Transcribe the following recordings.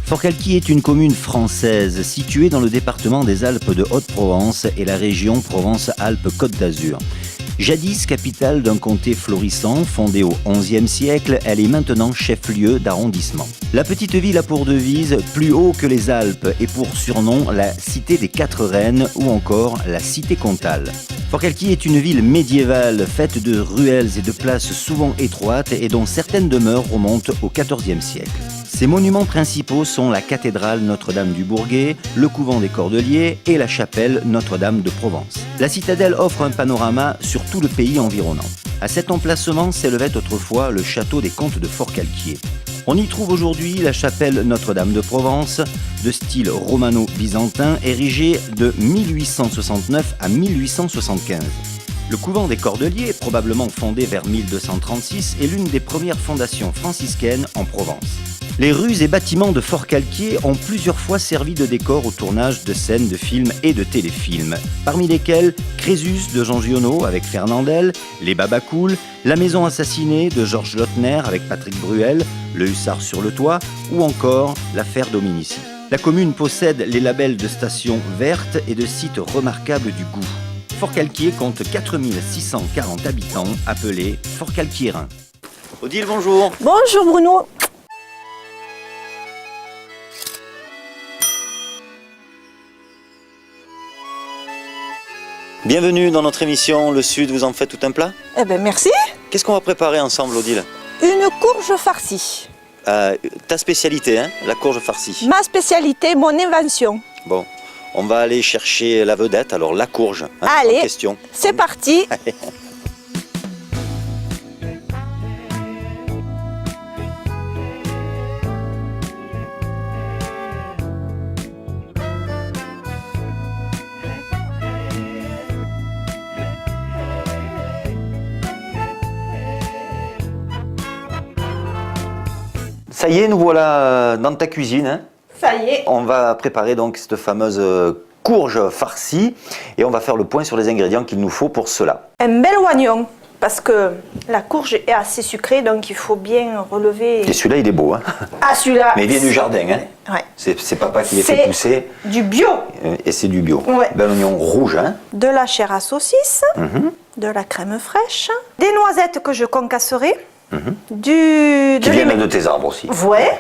Forcalquier est une commune française située dans le département des Alpes de Haute-Provence et la région Provence-Alpes-Côte d'Azur. Jadis capitale d'un comté florissant, fondée au XIe siècle, elle est maintenant chef-lieu d'arrondissement. La petite ville a pour devise « Plus haut que les Alpes » et pour surnom la Cité des Quatre Reines ou encore la Cité Comtale. Forcalquier est une ville médiévale faite de ruelles et de places souvent étroites et dont certaines demeures remontent au XIVe siècle. Ses monuments principaux sont la cathédrale Notre-Dame du Bourget, le couvent des Cordeliers et la chapelle Notre-Dame de Provence. La citadelle offre un panorama sur tout le pays environnant. À cet emplacement s'élevait autrefois le château des comtes de Forcalquier. On y trouve aujourd'hui la chapelle Notre-Dame de Provence, de style romano-byzantin, érigée de 1869 à 1875. Le couvent des Cordeliers, probablement fondé vers 1236, est l'une des premières fondations franciscaines en Provence. Les rues et bâtiments de Forcalquier ont plusieurs fois servi de décor au tournage de scènes de films et de téléfilms, parmi lesquels Crésus de Jean Giono avec Fernandel, Les Babacools, La Maison assassinée de Georges Lautner avec Patrick Bruel, Le Hussard sur le toit ou encore L'affaire Dominici. La commune possède les labels de stations vertes et de sites remarquables du goût. Forcalquier compte 4640 habitants appelés Forcalquiérains. Odile, bonjour. Bonjour Bruno. Bienvenue dans notre émission Le Sud, vous en faites tout un plat? Eh bien merci. Qu'est-ce qu'on va préparer ensemble, Odile? Une courge farcie. Ta spécialité, hein, la courge farcie. Ma spécialité, mon invention. Bon, on va aller chercher la vedette, alors la courge. Hein, allez, en question. C'est parti. Allez. Ça y est, nous voilà dans ta cuisine. Hein. Ça y est. On va préparer donc cette fameuse courge farcie et on va faire le point sur les ingrédients qu'il nous faut pour cela. Un bel oignon, parce que la courge est assez sucrée, donc il faut bien relever. Et celui-là, il est beau. Hein. Ah, celui-là. Mais il vient du jardin. Hein. Ouais. C'est papa qui les fait pousser. Du bio. Et c'est du bio. Ouais. Bel oignon rouge. Hein. De la chair à saucisse, de la crème fraîche, des noisettes que je concasserai. Qui viennent de tes arbres aussi. Ouais.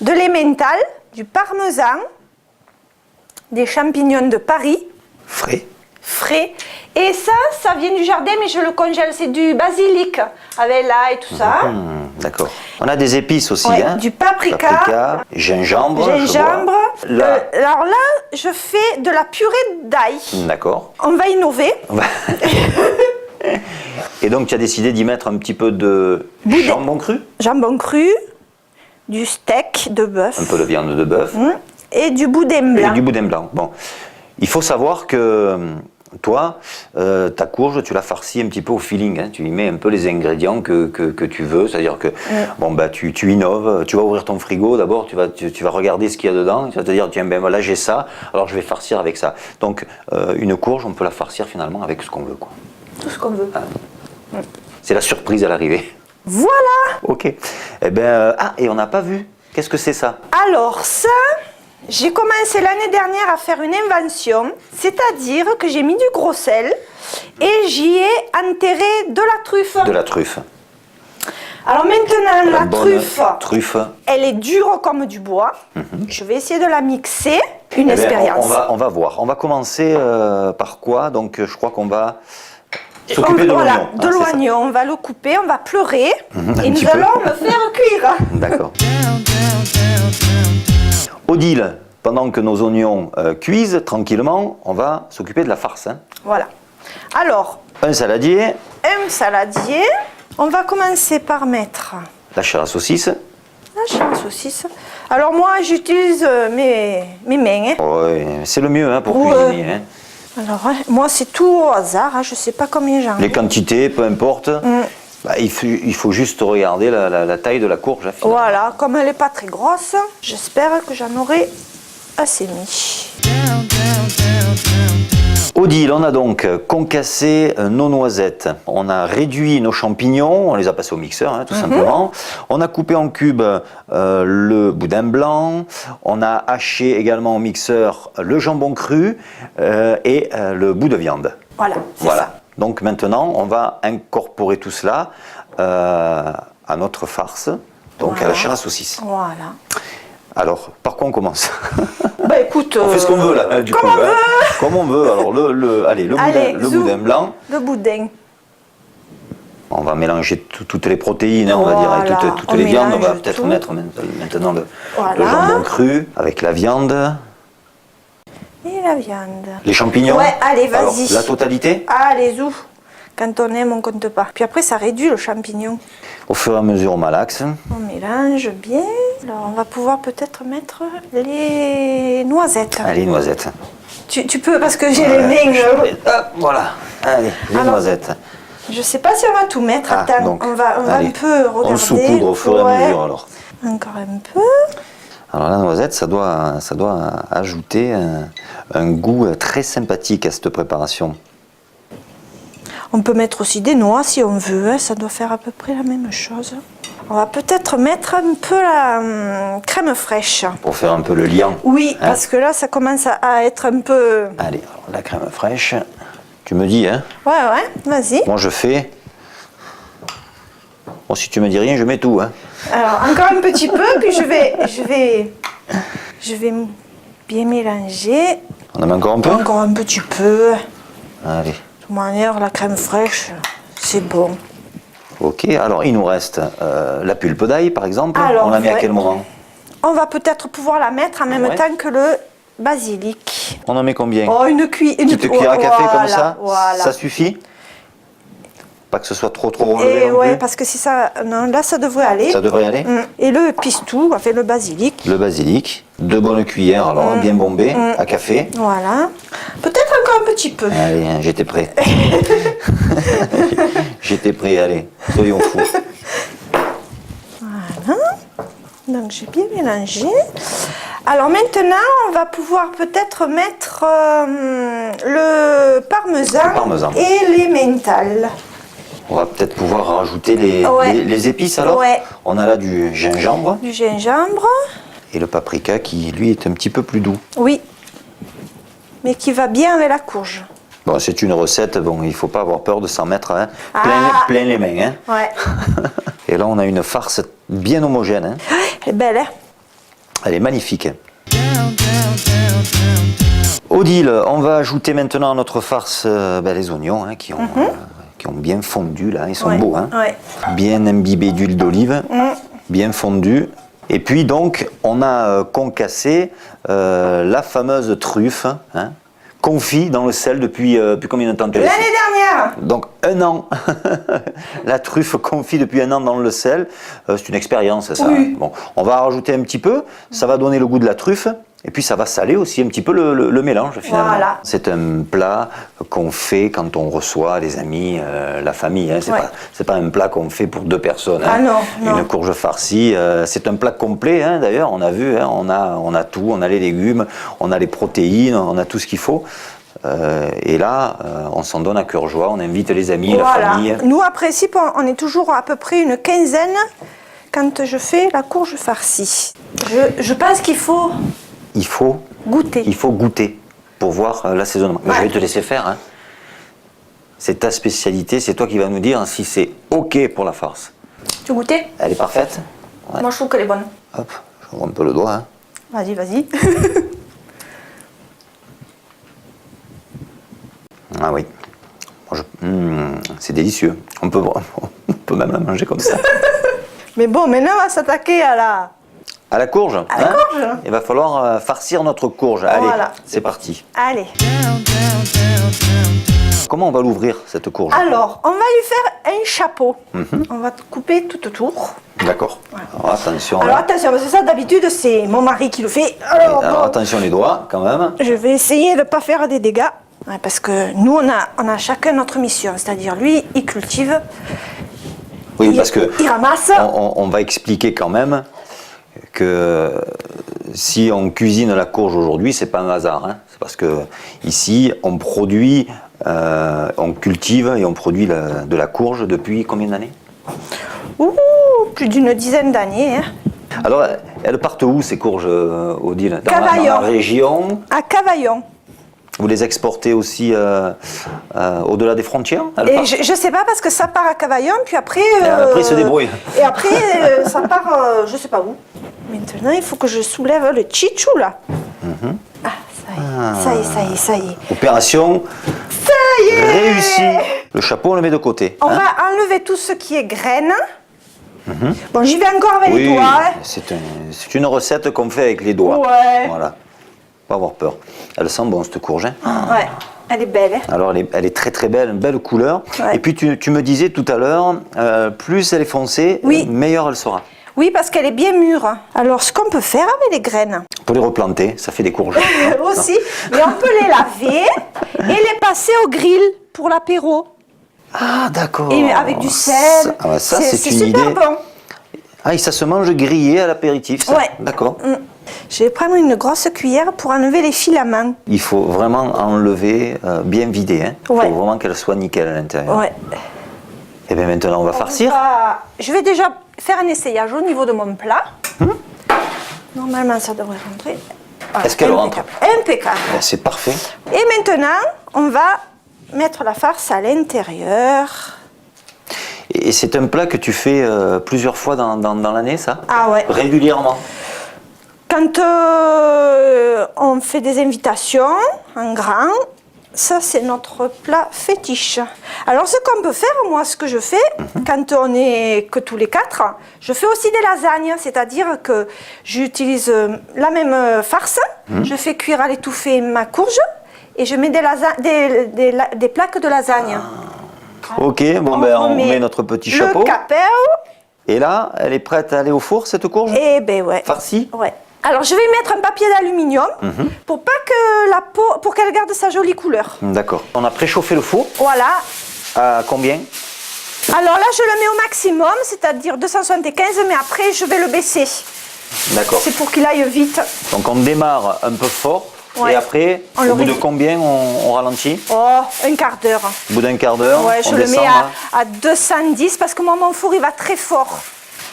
De l'emmental, du parmesan, des champignons de Paris. Frais. Frais. Et ça vient du jardin, mais je le congèle. C'est du basilic, avec l'ail et tout ça. D'accord. On a des épices aussi. Ouais, hein. Du paprika. Gingembre. Alors là, je fais de la purée d'ail. D'accord. On va innover. Et donc, tu as décidé d'y mettre un petit peu de jambon cru? Jambon cru, du steak de bœuf. Un peu de viande de bœuf. Et du boudin blanc. Et du boudin blanc. Bon. Il faut savoir que toi, ta courge, tu la farcis un petit peu au feeling. Hein. Tu y mets un peu les ingrédients que tu veux. C'est-à-dire que bon, bah, tu innoves. Tu vas ouvrir ton frigo. D'abord, tu vas regarder ce qu'il y a dedans. Tu vas te dire, tiens, ben voilà, j'ai ça. Alors, je vais farcir avec ça. Donc, une courge, on peut la farcir finalement avec ce qu'on veut, quoi. Tout ce qu'on veut. C'est la surprise à l'arrivée. Voilà. Ok. Eh ben, et on n'a pas vu. Qu'est-ce que c'est ça? Alors ça, j'ai commencé l'année dernière à faire une invention, c'est-à-dire que j'ai mis du gros sel et j'y ai enterré de la truffe. De la truffe. Alors maintenant, la truffe, elle est dure comme du bois. Je vais essayer de la mixer. Une expérience. On va voir. On va commencer par quoi? Donc, je crois qu'on va s'occuper de l'oignon. Voilà, de l'oignon. On va le couper, on va pleurer et nous allons le faire cuire. D'accord. Odile, pendant que nos oignons cuisent tranquillement, on va s'occuper de la farce. Hein. Voilà. Alors, un saladier. Un saladier. On va commencer par mettre la chair à saucisse. La chair à saucisse. Alors moi, j'utilise mes mains. Hein. Oui, c'est le mieux hein, pour cuisiner. Hein. Alors, moi, c'est tout au hasard. Hein. Je ne sais pas combien j'en ai. Les quantités, peu importe. Bah, il faut juste regarder la taille de la courge. Hein, voilà, comme elle n'est pas très grosse, j'espère que j'en aurai assez mis. Odile, on a donc concassé nos noisettes, on a réduit nos champignons, on les a passés au mixeur tout simplement, on a coupé en cubes le boudin blanc, on a haché également au mixeur le jambon cru et le bout de viande. Voilà, Voilà. Donc maintenant, on va incorporer tout cela à notre farce, donc à la chair à saucisse. Voilà. Alors, par quoi on commence? Bah écoute, on fait ce qu'on veut là, du comme coup. on veut. Comme on veut. Alors, le boudin blanc. Le boudin. On va mélanger toutes les protéines, on va dire, avec toutes les viandes. On va peut-être mettre maintenant le jambon cru avec la viande. Et la viande. Les champignons. Ouais, allez, vas-y. La totalité. Allez, zou. Quand on aime, on compte pas. Puis après, ça réduit le champignon. Au fur et à mesure, on malaxe. On mélange bien. Alors, on va pouvoir peut-être mettre les noisettes. Allez, noisettes. Tu peux, parce que j'ai les mains. Hop, voilà. Allez, les noisettes. Je sais pas si on va tout mettre. Attends, donc, on va un peu regarder. On saupoudre au fur et à mesure, alors. Encore un peu. Alors la noisette, ça doit ajouter un goût très sympathique à cette préparation. On peut mettre aussi des noix si on veut, hein, ça doit faire à peu près la même chose. On va peut-être mettre un peu la crème fraîche. Pour faire un peu le liant. Oui, parce que là, ça commence à être un peu... Allez, alors la crème fraîche, tu me dis, hein? Ouais, vas-y. Moi, je fais... Bon, si tu me dis rien, je mets tout, hein? Alors, encore un petit peu, puis je vais bien mélanger. On en met encore un peu? Encore un petit peu. Allez. De toute manière, la crème fraîche, c'est bon. Ok, alors il nous reste la pulpe d'ail, par exemple. Alors, on la met à quel moment? On va peut-être pouvoir la mettre en même temps que le basilic. On en met combien? Oh, une petite cuillère à café comme ça? Voilà. Ça suffit? Pas que ce soit trop relevé Et non ouais, plus. parce que si ça... Non, là, ça devrait aller. Ça devrait aller? Et le pistou, enfin le basilic. Le basilic, 2 bonnes cuillères, alors bien bombées, à café. Voilà. Peut-être encore un petit peu. Allez, hein, j'étais prêt. J'étais prêt, allez, soyons fous. Voilà. Donc j'ai bien mélangé. Alors maintenant, on va pouvoir peut-être mettre le parmesan et les mentales. On va peut-être pouvoir rajouter les épices alors. Ouais. On a là du gingembre. Du gingembre. Et le paprika qui, lui, est un petit peu plus doux. Oui. Mais qui va bien avec la courge. Bon, c'est une recette, bon, il ne faut pas avoir peur de s'en mettre plein les mains. Hein. Ouais. Et là, on a une farce bien homogène. Hein. Elle est belle, hein? Elle est magnifique. Odile, on va ajouter maintenant à notre farce les oignons hein, qui ont bien fondu là, ils sont beaux. Hein. Ouais. Bien imbibés d'huile d'olive, bien fondus. Et puis donc, on a concassé la fameuse truffe, hein, confit dans le sel depuis combien de temps? L'année dernière. Donc 1 an. La truffe confit depuis 1 an dans le sel. C'est une expérience ça. Oui. Bon, on va rajouter un petit peu, ça va donner le goût de la truffe. Et puis ça va saler aussi un petit peu le mélange finalement. Voilà. C'est un plat qu'on fait quand on reçoit les amis, la famille. Hein. C'est pas un plat qu'on fait pour 2 personnes. Hein. Ah non, non. Une courge farcie, c'est un plat complet hein, d'ailleurs. On a vu, hein, on a tout, on a les légumes, on a les protéines, on a tout ce qu'il faut. Et là, on s'en donne à cœur joie. On invite les amis, la famille. Nous à principe, on est toujours à peu près une quinzaine quand je fais la courge farcie. Je pense qu'il faut... Il faut goûter pour voir l'assaisonnement. Mais je vais te laisser faire. Hein. C'est ta spécialité, c'est toi qui vas nous dire si c'est OK pour la farce. Tu veux goûter? Elle est parfaite? Ouais. Moi je trouve qu'elle est bonne. Hop, j'ouvre un peu le doigt. Hein. Vas-y. Ah oui, c'est délicieux. On peut même la manger comme ça. Mais bon, maintenant on va s'attaquer à la... À la courge. À la courge. Il va falloir farcir notre courge. Allez, c'est parti. Allez. Comment on va l'ouvrir, cette courge? Alors, on va lui faire un chapeau. On va couper tout autour. D'accord. Voilà. Alors attention. Alors attention, parce que ça d'habitude c'est mon mari qui le fait. Alors attention les doigts quand même. Je vais essayer de ne pas faire des dégâts. Ouais, parce que nous on a chacun notre mission. C'est-à-dire lui, il cultive. Oui, parce que il ramasse. On va expliquer quand même que si on cuisine la courge aujourd'hui, c'est pas un hasard. Hein. C'est parce que ici, on produit, on cultive et on produit de la courge depuis combien d'années? Ouh, plus d'une dizaine d'années. Hein. Alors, elles partent où ces courges, Odile? Dans la région? À Cavaillon. Vous les exportez aussi au-delà des frontières? Je ne sais pas parce que ça part à Cavaillon, puis après... après, ils se débrouillent. Et après, ça part, je ne sais pas où. Maintenant, il faut que je soulève le chichou, là. Ah, ça y est. Opération réussie. Le chapeau, on le met de côté. On va enlever tout ce qui est graines. Bon, j'y vais encore avec les doigts. Hein. C'est une recette qu'on fait avec les doigts. Ouais. Voilà. Pas avoir peur. Elle sent bon cette courge. Hein. Ouais, elle est belle. Hein. Alors elle est très très belle, une belle couleur. Ouais. Et puis tu me disais tout à l'heure, plus elle est foncée, meilleure elle sera. Oui, parce qu'elle est bien mûre. Alors ce qu'on peut faire avec les graines. On peut les replanter, ça fait des courges. Aussi, mais on peut les laver et les passer au grill pour l'apéro. Ah d'accord. Et avec du sel. Ça c'est une super idée. Bon. Ah, et ça se mange grillé à l'apéritif, ça. Ouais. D'accord. Je vais prendre une grosse cuillère pour enlever les filaments. Il faut vraiment enlever, bien vider. Hein. Il faut vraiment qu'elle soit nickel à l'intérieur. Ouais. Et bien maintenant, on va farcir. Je vais déjà faire un essayage au niveau de mon plat. Normalement, ça devrait rentrer. Voilà. Est-ce qu'elle rentre? Impeccable. C'est parfait. Et maintenant, on va mettre la farce à l'intérieur. Et c'est un plat que tu fais plusieurs fois dans l'année, ça? Ah ouais. Régulièrement? Quand on fait des invitations en grand, ça c'est notre plat fétiche. Alors ce qu'on peut faire, moi ce que je fais, quand on est que tous les quatre, je fais aussi des lasagnes, c'est-à-dire que j'utilise la même farce, je fais cuire à l'étouffée ma courge et je mets des plaques de lasagne. Ok, bon on met notre petit chapeau. Le capel. Et là, elle est prête à aller au four, cette courge? Eh ben ouais. Farcie? Ouais. Alors je vais y mettre un papier d'aluminium pour pas que la peau, pour qu'elle garde sa jolie couleur. D'accord. On a préchauffé le four. Voilà. À combien? Alors là, je le mets au maximum, c'est-à-dire 275, mais après je vais le baisser. D'accord. C'est pour qu'il aille vite. Donc on démarre un peu fort. Et après, au bout de combien on ralentit? Oh, un quart d'heure. Au bout d'un quart d'heure, ouais, je le mets à 210 parce que moi, mon four, il va très fort.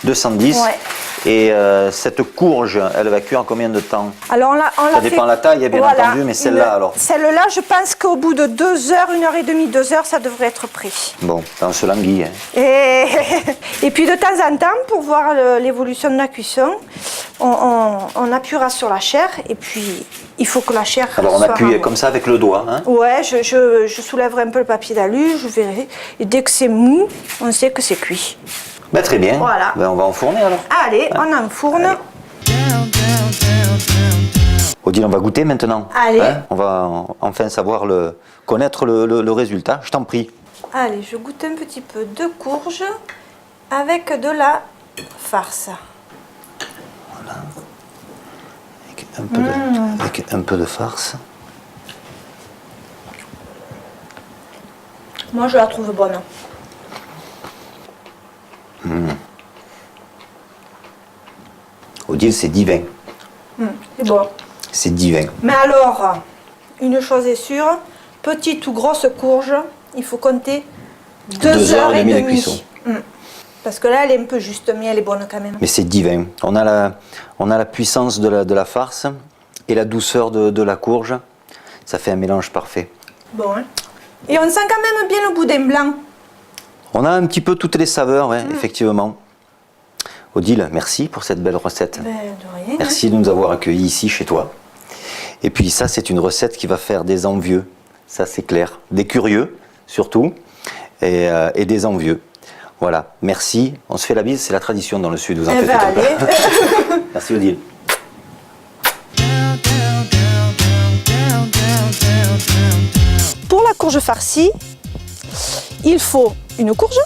210. Ouais. Et cette courge, elle va cuire en combien de temps? Alors ça dépend de la taille, bien entendu, mais celle-là alors? Celle-là, je pense qu'au bout de 2 heures, 1h30, 2 heures, ça devrait être prêt. Bon, on se languille. Hein. Et puis de temps en temps, pour voir l'évolution de la cuisson, on appuiera sur la chair et puis il faut que la chair alors on appuie comme ça avec le doigt. Hein? Ouais, je soulèverai un peu le papier d'alu, je verrai. Et dès que c'est mou, on sait que c'est cuit. Ben, très bien. Voilà. Ben, on va enfourner alors. Allez, on enfourne. Allez. Odile, on va goûter maintenant. Allez. Hein, on va enfin connaître le résultat. Je t'en prie. Allez, je goûte un petit peu de courge avec de la farce. Voilà. Avec un peu de farce. Moi, je la trouve bonne. Odile, c'est divin. C'est bon. C'est divin. Mais alors, une chose est sûre, petite ou grosse courge, il faut compter 2 heures et demie de cuisson. Parce que là, elle est un peu juste, mais elle est bonne quand même. Mais c'est divin. On a la puissance de la farce et la douceur de la courge. Ça fait un mélange parfait. Bon, hein. Et on sent quand même bien le boudin blanc. On a un petit peu toutes les saveurs, ouais, effectivement. Odile, merci pour cette belle recette. Ben, de rien. Merci de nous avoir accueillis ici, chez toi. Et puis ça, c'est une recette qui va faire des envieux. Ça, c'est clair. Des curieux, surtout, et des envieux. Voilà, merci. On se fait la bise, c'est la tradition dans le Sud, vous en faites pas. Merci Odile. Pour la courge farcie, il faut une courge.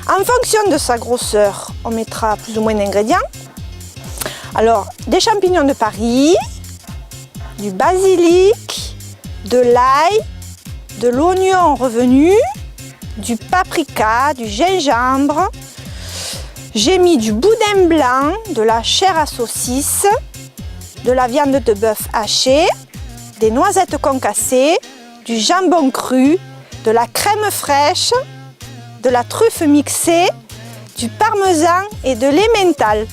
En fonction de sa grosseur, on mettra plus ou moins d'ingrédients. Alors, des champignons de Paris, du basilic, de l'ail, de l'oignon revenu, du paprika, du gingembre. J'ai mis du boudin blanc, de la chair à saucisse, de la viande de bœuf hachée, des noisettes concassées, du jambon cru, de la crème fraîche, de la truffe mixée, du parmesan et de l'emmental.